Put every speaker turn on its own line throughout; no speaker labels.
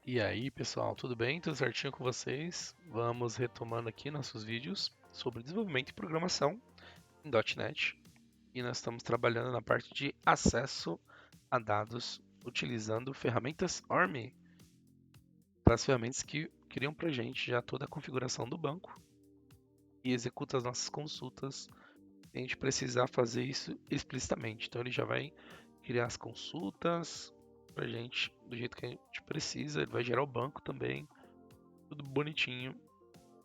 E aí, pessoal, tudo bem? Tudo certinho com vocês? Vamos retomando aqui nossos vídeos sobre desenvolvimento e programação em .NET. E nós estamos trabalhando na parte de acesso a dados utilizando ferramentas Army, para as ferramentas que criam para a gente já toda a configuração do banco e executa as nossas consultas. A gente precisar fazer isso explicitamente. Então ele já vai criar as consultas para a gente do jeito que a gente precisa. Ele vai gerar o banco também, tudo bonitinho.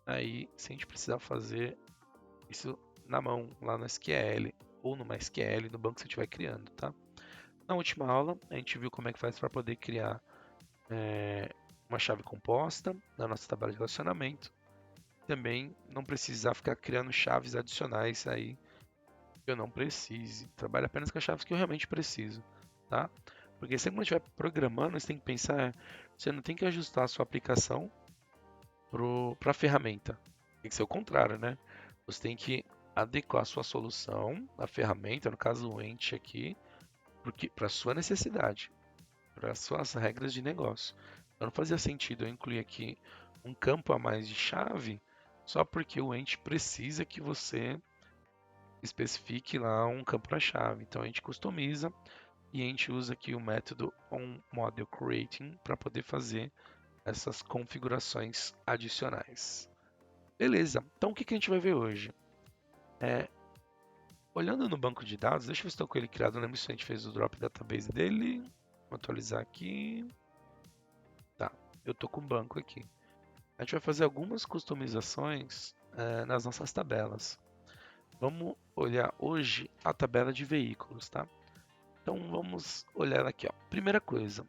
Aí, se a gente precisar fazer isso na mão, lá no SQL, ou no MySQL, no banco que você estiver criando, tá? Na última aula, a gente viu como é que faz para poder criar uma chave composta na nossa tabela de relacionamento. Também não precisar ficar criando chaves adicionais aí que eu não precise. Trabalhe apenas com as chaves que eu realmente preciso, tá? Porque sempre quando estiver programando, você tem que pensar, você não tem que ajustar a sua aplicação para a ferramenta. Tem que ser o contrário, né? Você tem que adequar a sua solução, a ferramenta, no caso o ente aqui, para a sua necessidade, para as suas regras de negócio. Então não fazia sentido eu incluir aqui um campo a mais de chave só porque o ente precisa que você especifique lá um campo na chave. Então a gente customiza e a gente usa aqui o método onModelCreating para poder fazer essas configurações adicionais. Beleza, então o que a gente vai ver hoje? É, olhando no banco de dados, deixa eu ver se estou com ele criado. Não lembro se a gente fez o drop database dele. Vou atualizar aqui. Tá, eu estou com o banco aqui. A gente vai fazer algumas customizações nas nossas tabelas. Vamos olhar hoje a tabela de veículos, tá? Então vamos olhar aqui, ó. Primeira coisa,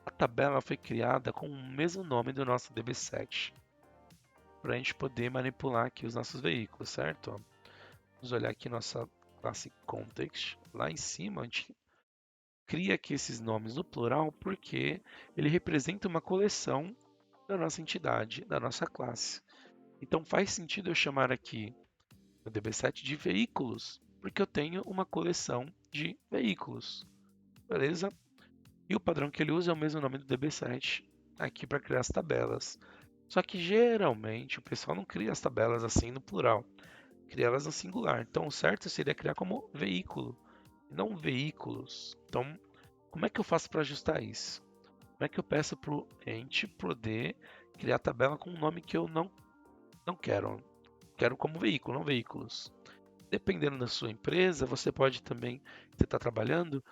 a tabela foi criada com o mesmo nome do nosso DB7 para a gente poder manipular aqui os nossos veículos, certo? Vamos olhar aqui nossa classe context. Lá em cima a gente cria aqui esses nomes no plural porque ele representa uma coleção da nossa entidade, da nossa classe. Então faz sentido eu chamar aqui o DB7 de veículos, porque eu tenho uma coleção de veículos, beleza? E o padrão que ele usa é o mesmo nome do DB7 aqui para criar as tabelas. Só que geralmente o pessoal não cria as tabelas assim no plural, cria elas no singular. Então o certo seria criar como veículo, não veículos. Então, como é que eu faço para ajustar isso? Como é que eu peço para o ente poder criar a tabela com um nome que eu não quero? Quero como veículo, não veículos. Dependendo da sua empresa, você pode também, você está trabalhando,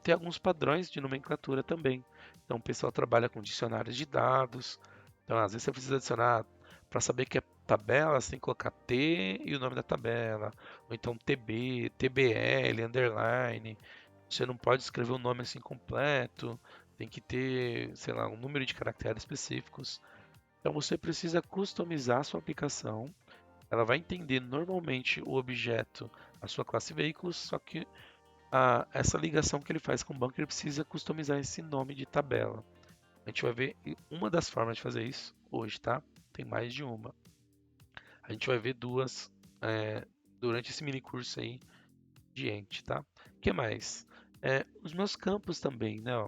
ter alguns padrões de nomenclatura também. Então, o pessoal trabalha com dicionários de dados. Então, às vezes você precisa adicionar, para saber que é tabela, você tem que colocar T e o nome da tabela. Ou então TB, TBL, underline. Você não pode escrever o nome assim completo. Tem que ter, sei lá, um número de caracteres específicos. Então, você precisa customizar a sua aplicação. Ela vai entender normalmente o objeto, a sua classe veículos, só que essa ligação que ele faz com o banco, ele precisa customizar esse nome de tabela. A gente vai ver uma das formas de fazer isso hoje, tá? Tem mais de uma. A gente vai ver duas durante esse mini curso aí de Ent, tá? O que mais? Os meus campos também, né? Ó.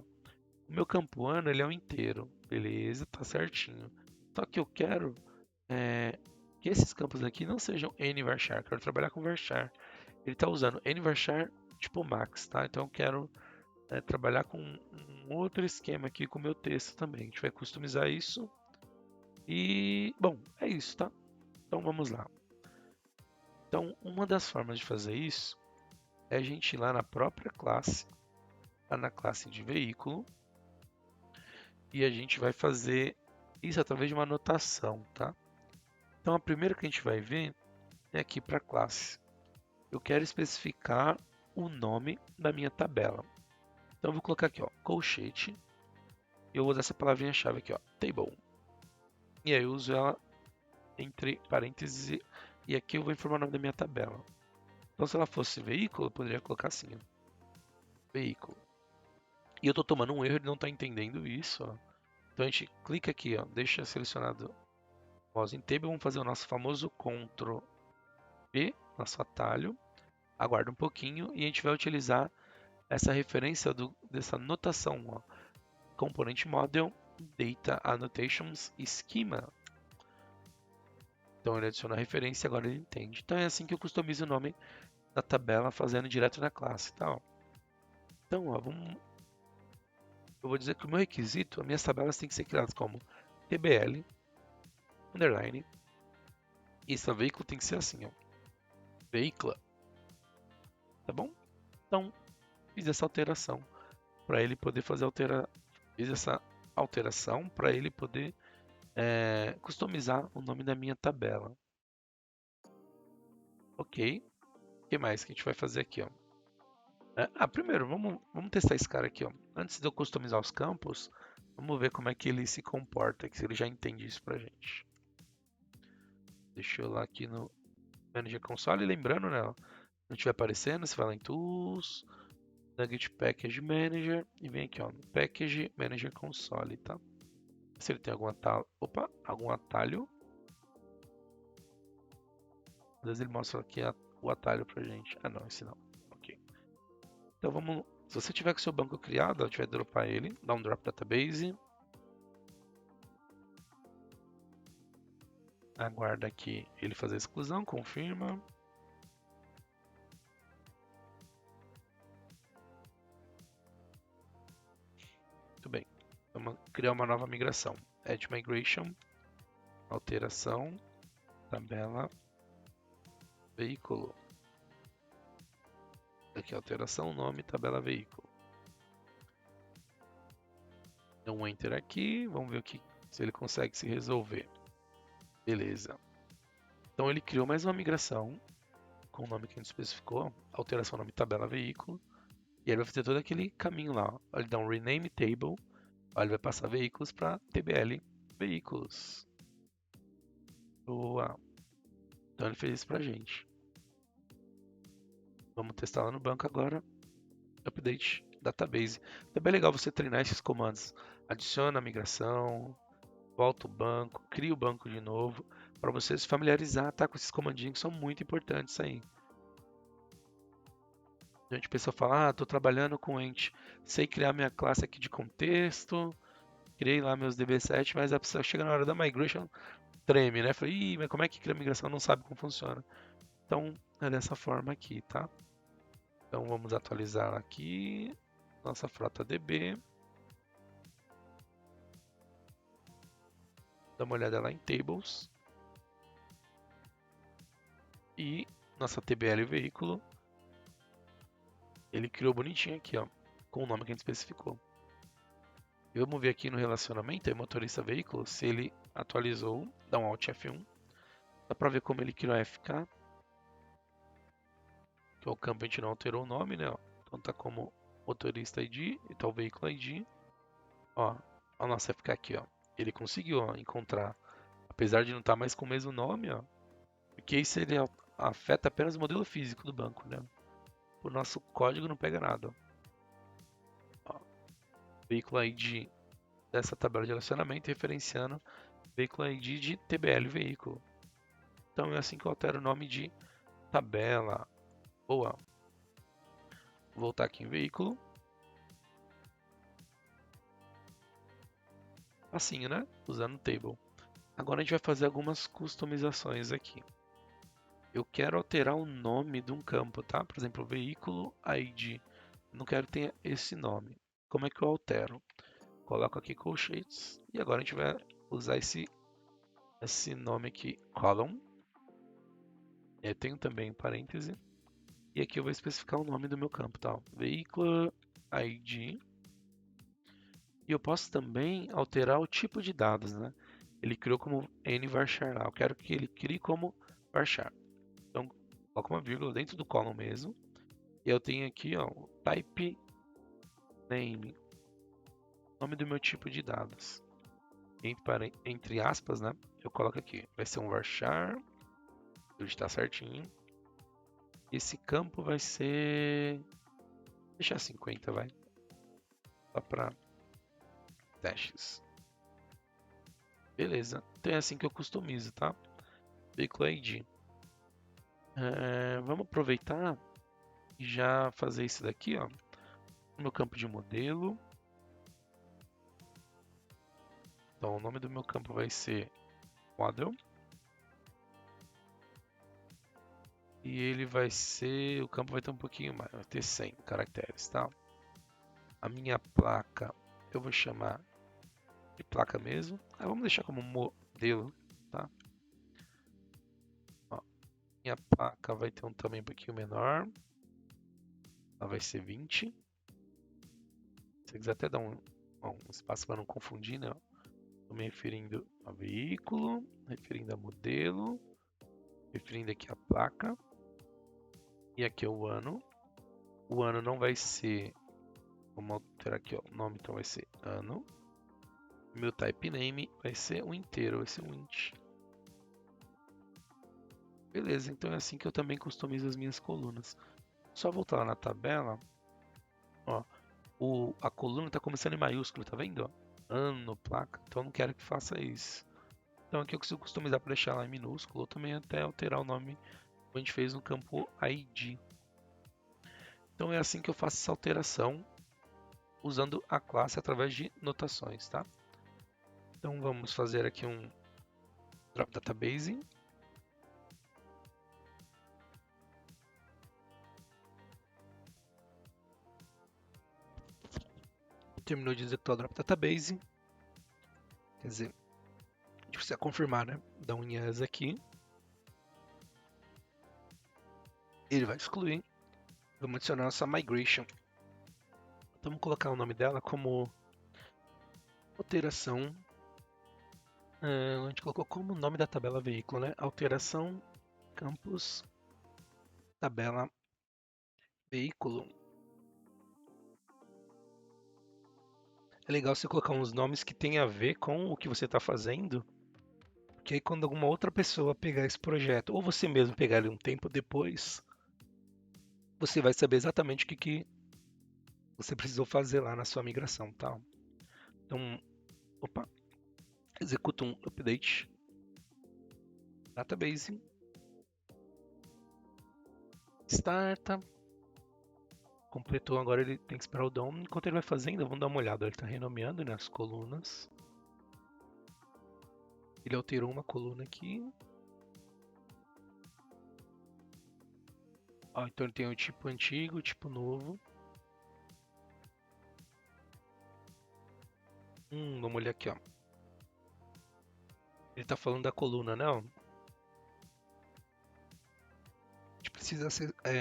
O meu campo ano, ele é um inteiro, beleza, tá certinho. Só que eu quero que esses campos aqui não sejam n-varchar, quero trabalhar com varchar. Ele está usando n-varchar tipo max, tá? Então eu quero trabalhar com um outro esquema aqui com o meu texto também. A gente vai customizar isso e, bom, é isso, tá? Então vamos lá. Então, uma das formas de fazer isso é a gente ir lá na própria classe, lá na classe de veículo, e a gente vai fazer isso através de uma anotação, tá? Então a primeira que a gente vai ver é aqui para a classe. Eu quero especificar o nome da minha tabela. Então eu vou colocar aqui, ó, colchete. E eu vou usar essa palavrinha-chave aqui, ó, table. E aí eu uso ela entre parênteses e aqui eu vou informar o nome da minha tabela. Então se ela fosse veículo, eu poderia colocar assim, ó, veículo. E eu estou tomando um erro, ele não está entendendo isso, ó. Então a gente clica aqui, ó, deixa selecionado o mouse em table, vamos fazer o nosso famoso Ctrl V, nosso atalho. Aguarda um pouquinho e a gente vai utilizar essa referência dessa notação, ó, componente model Data Annotations Schema. Então ele adiciona a referência e agora ele entende. Então é assim que eu customizo o nome da tabela fazendo direto na classe, tá? Então, ó, eu vou dizer que o meu requisito, as minhas tabelas têm que ser criadas como TBL, underline, e esse veículo tem que ser assim, ó, veículo, tá bom? Então, fiz essa alteração para ele poder fiz essa alteração para ele poder customizar o nome da minha tabela. Ok, o que mais que a gente vai fazer aqui, ó? Primeiro, vamos testar esse cara aqui, ó. Antes de eu customizar os campos, vamos ver como é que ele se comporta, se ele já entende isso pra gente. Deixa eu ir lá aqui no Manager Console, lembrando, né, ó, não estiver aparecendo, você vai lá em Tools, Nugget Package Manager e vem aqui, ó, no Package Manager Console, tá? Se ele tem algum atalho, algum atalho. Às vezes ele mostra aqui o atalho pra gente. Ah, não, esse não. Ok. Então vamos, se você tiver com seu banco criado, tiver que dropar ele, dá um drop database. Aguarda aqui ele fazer a exclusão, confirma. Muito bem. Vamos criar uma nova migração. Add migration, alteração, tabela, veículo. Aqui, alteração, nome, tabela, veículo. Dá um enter aqui, vamos ver se ele consegue se resolver. Beleza. Então ele criou mais uma migração com o nome que a gente especificou, alteração nome tabela veículo, e ele vai fazer todo aquele caminho lá. Ó. Ele dá um rename table, ó, ele vai passar veículos para TBL veículos. Boa. Então ele fez isso pra gente. Vamos testar lá no banco agora. Update database. É bem legal você treinar esses comandos. Adiciona a migração, volta o banco, cria o banco de novo, para você se familiarizar, tá, com esses comandinhos que são muito importantes aí. A gente pessoa fala, tô trabalhando com ente, sei criar minha classe aqui de contexto, criei lá meus DB7, mas a pessoa chega na hora da migration, treme, né? Falei, ih, mas como é que cria a migração? Não sabe como funciona. Então, é dessa forma aqui, tá? Então, vamos atualizar aqui nossa frota DB. Dá uma olhada lá em Tables. E nossa TBL veículo, ele criou bonitinho aqui, ó, com o nome que a gente especificou. E vamos ver aqui no relacionamento, aí, motorista veículo, se ele atualizou, dá um Alt F1. Dá pra ver como ele criou a FK. Que é o campo, a gente não alterou o nome, né? Ó. Então tá como motorista ID e tá o veículo ID. Ó, a nossa FK aqui, ó. Ele conseguiu, ó, encontrar, apesar de não estar mais com o mesmo nome, ó. Porque isso ele afeta apenas o modelo físico do banco, né? O nosso código não pega nada. Ó, veículo ID dessa tabela de relacionamento referenciando veículo ID de TBL veículo. Então é assim que eu altero o nome de tabela. Boa. Vou voltar aqui em veículo. Facinho, né? Usando o table. Agora a gente vai fazer algumas customizações aqui. Eu quero alterar o nome de um campo, tá? Por exemplo, veículo ID. Não quero ter esse nome. Como é que eu altero? Coloco aqui colchetes e agora a gente vai usar esse nome aqui, column. Eu tenho também parêntese. E aqui eu vou especificar o nome do meu campo, tá? Veículo ID. E eu posso também alterar o tipo de dados, né? Ele criou como nvarchar lá. Eu quero que ele crie como varchar. Então, coloco uma vírgula dentro do column mesmo. E eu tenho aqui, ó, o type name, nome do meu tipo de dados. Entre aspas, né? Eu coloco aqui. Vai ser um varchar. Vou digitar certinho. Esse campo vai ser... deixar 50, vai. Só para testes. Beleza. Então é assim que eu customizo, tá? Veículo ID. Vamos aproveitar e já fazer isso daqui, ó. No meu campo de modelo. Então, o nome do meu campo vai ser model. E ele vai ser, o campo vai ter um pouquinho mais, vai ter 100 caracteres, tá? A minha placa, eu vou chamar de placa mesmo. Vamos deixar como modelo, tá? Ó, minha placa vai ter um tamanho um pouquinho menor. Ela vai ser 20. Se você quiser até dar um espaço para não confundir, né? Estou me referindo a veículo, referindo a modelo, referindo aqui a placa. E aqui é o ano. O ano não vai ser, vamos alterar aqui, ó, o nome então vai ser ano. Meu type name vai ser um inteiro, vai ser um int. Beleza, então é assim que eu também customizo as minhas colunas. Só voltar lá na tabela, ó, a coluna está começando em maiúsculo, tá vendo? Ó? Ano, placa, então eu não quero que faça isso. Então aqui eu consigo customizar para deixar lá em minúsculo, ou também até alterar o nome que a gente fez no campo ID. Então é assim que eu faço essa alteração, usando a classe através de notações, tá? Então vamos fazer aqui um drop database. Terminou de executar o drop database. Quer dizer, a gente precisa confirmar, né? Dá um yes aqui. Ele vai excluir. Vamos adicionar nossa migration. Então vamos colocar o nome dela como alteração. A gente colocou como nome da tabela veículo, né? Alteração campus tabela veículo. É legal você colocar uns nomes que tem a ver com o que você está fazendo, porque aí quando alguma outra pessoa pegar esse projeto, ou você mesmo pegar ele um tempo depois, você vai saber exatamente o que você precisou fazer lá na sua migração, tá? Então, opa, executa um update database, starta, completou, agora ele tem que esperar o DOM. Enquanto ele vai fazendo, vamos dar uma olhada, ele está renomeando, né, as colunas. Ele alterou uma coluna aqui. Ó, então ele tem o tipo antigo, o tipo novo. Vamos olhar aqui, ó. Ele está falando da coluna, né? Ó. A gente precisa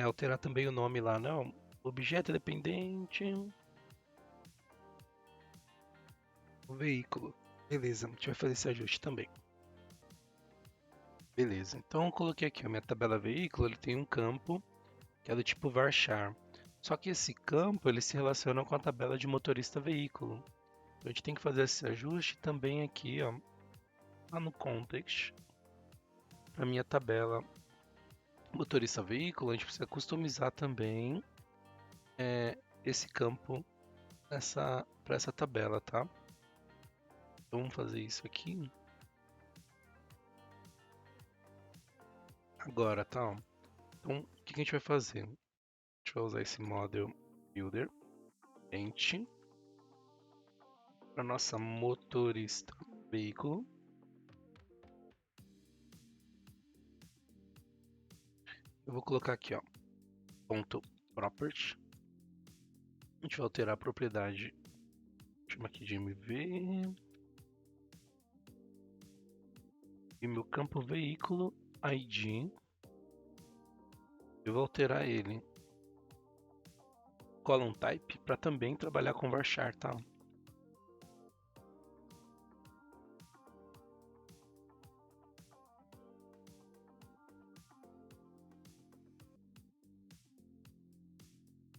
alterar também o nome lá, né? Ó. Objeto dependente. O veículo. Beleza, a gente vai fazer esse ajuste também. Beleza, então eu coloquei aqui a minha tabela veículo, ele tem um campo que é do tipo varchar. Só que esse campo ele se relaciona com a tabela de motorista veículo. Então a gente tem que fazer esse ajuste também aqui, ó, lá no context. A minha tabela motorista veículo, a gente precisa customizar também esse campo para essa tabela, tá? Então vamos fazer isso aqui. Agora, tá? Então, o que a gente vai fazer? A gente vai usar esse model builder ent para nossa motorista veículo. Eu vou colocar aqui, ó, ponto property. A gente vai alterar a propriedade, chama aqui de mv. E meu campo veículo ID, eu vou alterar ele column type para também trabalhar com varchar, tá?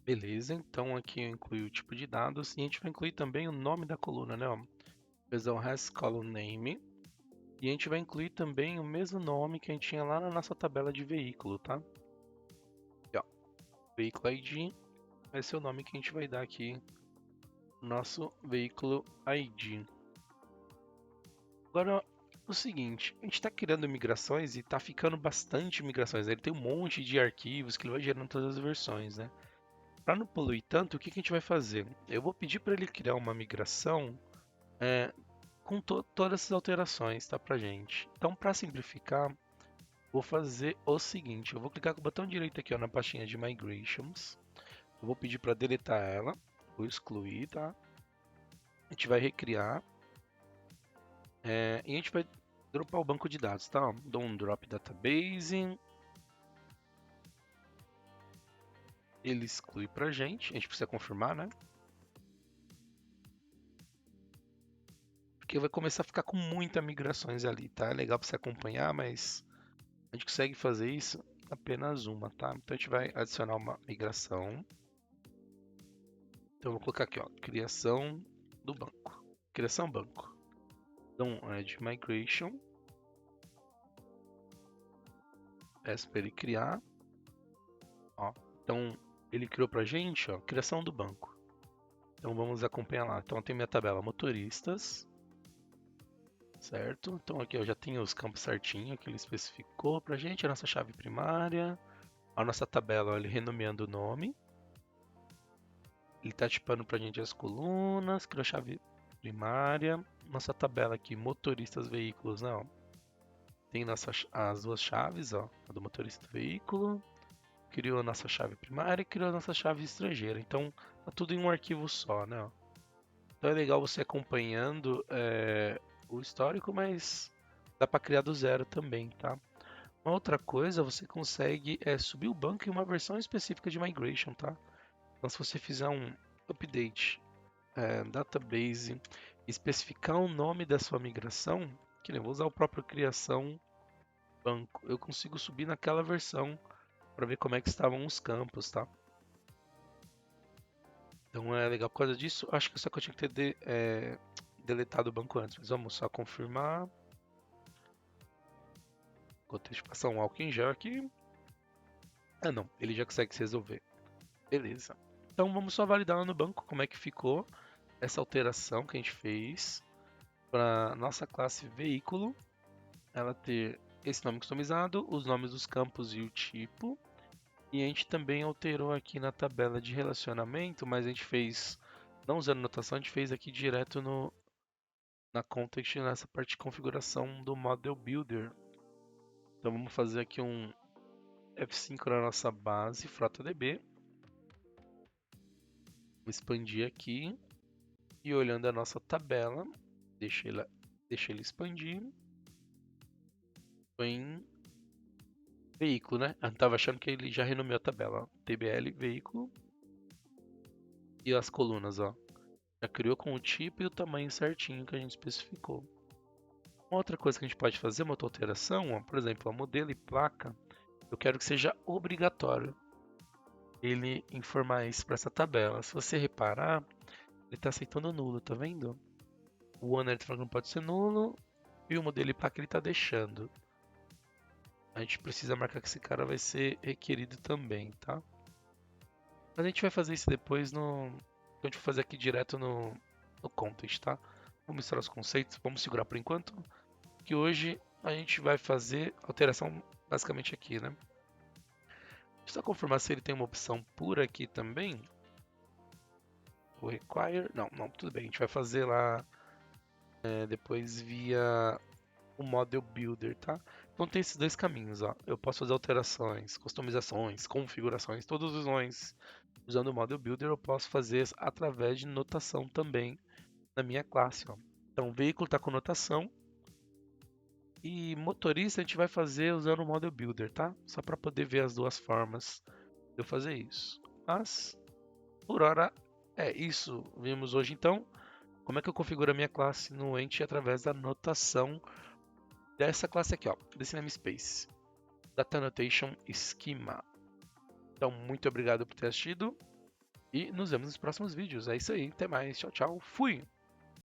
Beleza, então aqui eu incluí o tipo de dados e a gente vai incluir também o nome da coluna, né? Ó, has column name. E a gente vai incluir também o mesmo nome que a gente tinha lá na nossa tabela de veículo, tá? Aqui, ó, veículo ID vai ser o nome que a gente vai dar aqui no nosso veículo ID. Agora, o seguinte, a gente está criando migrações e está ficando bastante migrações. Ele tem um monte de arquivos que ele vai gerando todas as versões, né? Para não poluir tanto, o que a gente vai fazer? Eu vou pedir para ele criar uma migração com todas essas alterações, tá, pra gente. Então, para simplificar, vou fazer o seguinte, eu vou clicar com o botão direito aqui, ó, na pastinha de Migrations. Eu vou pedir para deletar ela, vou excluir, tá? A gente vai recriar e a gente vai dropar o banco de dados, tá? Ó, dou um drop database. Ele exclui pra gente, a gente precisa confirmar, né? Porque vai começar a ficar com muitas migrações ali, tá? É legal para você acompanhar, mas a gente consegue fazer isso apenas uma, tá? Então a gente vai adicionar uma migração. Então eu vou colocar aqui, ó, criação do banco. Criação banco. Então, add migration. Peço para ele criar. Ó, então, ele criou pra gente, ó, criação do banco. Então vamos acompanhar lá. Então tem minha tabela motoristas. Certo? Então aqui eu já tenho os campos certinho que ele especificou pra gente, a nossa chave primária, a nossa tabela, ó, ele renomeando o nome. Ele tá tipando pra gente as colunas, criou a chave primária. Nossa tabela aqui, motoristas veículos, não. Tem as duas chaves, ó, a do motorista do veículo. Criou a nossa chave primária e criou a nossa chave estrangeira. Então tá tudo em um arquivo só, né? Ó. Então é legal você acompanhando o histórico, mas dá para criar do zero também, tá? Uma outra coisa, você consegue subir o banco em uma versão específica de migration, tá? Então se você fizer um update database, especificar o nome da sua migração, que nem eu vou usar o próprio criação banco, eu consigo subir naquela versão para ver como é que estavam os campos, tá? Então é legal por causa disso. Acho que eu tinha que ter deletado o banco antes, mas vamos só confirmar. Vou ter que passar um álcool em gel aqui. Ah não, ele já consegue se resolver. Beleza. Então vamos só validar lá no banco como é que ficou essa alteração que a gente fez para nossa classe veículo. Ela ter esse nome customizado, os nomes dos campos e o tipo. E a gente também alterou aqui na tabela de relacionamento, mas a gente fez, não usando notação, a gente fez aqui direto na context, nessa parte de configuração do Model Builder. Então vamos fazer aqui um F5 na nossa base, FrotaDB. Vou expandir aqui e olhando a nossa tabela, deixa ele expandir. Foi em veículo, né? Eu tava achando que ele já renomeou a tabela. Ó. TBL, veículo. E as colunas, ó. Já criou com o tipo e o tamanho certinho que a gente especificou. Uma outra coisa que a gente pode fazer, uma outra alteração, ó, por exemplo, a modelo e placa, eu quero que seja obrigatório ele informar isso para essa tabela. Se você reparar, ele está aceitando nulo, tá vendo? O owner tá falando que não pode ser nulo e o modelo e placa ele está deixando. A gente precisa marcar que esse cara vai ser requerido também, tá? Mas a gente vai fazer isso depois a gente vai fazer aqui direto no context, tá? Vou misturar os conceitos, vamos segurar por enquanto, que hoje a gente vai fazer alteração basicamente aqui, né? Deixa eu só confirmar se ele tem uma opção por aqui também. O require, não, tudo bem, a gente vai fazer lá depois via o Model Builder, tá? Então tem esses dois caminhos, ó. Eu posso fazer alterações, customizações, configurações, todos os nomes usando o Model Builder. Eu posso fazer através de notação também na minha classe, ó. Então o veículo está com notação e motorista a gente vai fazer usando o Model Builder, tá? Só para poder ver as duas formas de eu fazer isso. Mas por hora é isso. Vimos hoje então como é que eu configuro a minha classe no Ent através da notação dessa classe aqui, ó, desse namespace, Data Annotation Schema. Então, muito obrigado por ter assistido e nos vemos nos próximos vídeos. É isso aí, até mais, tchau, tchau, fui!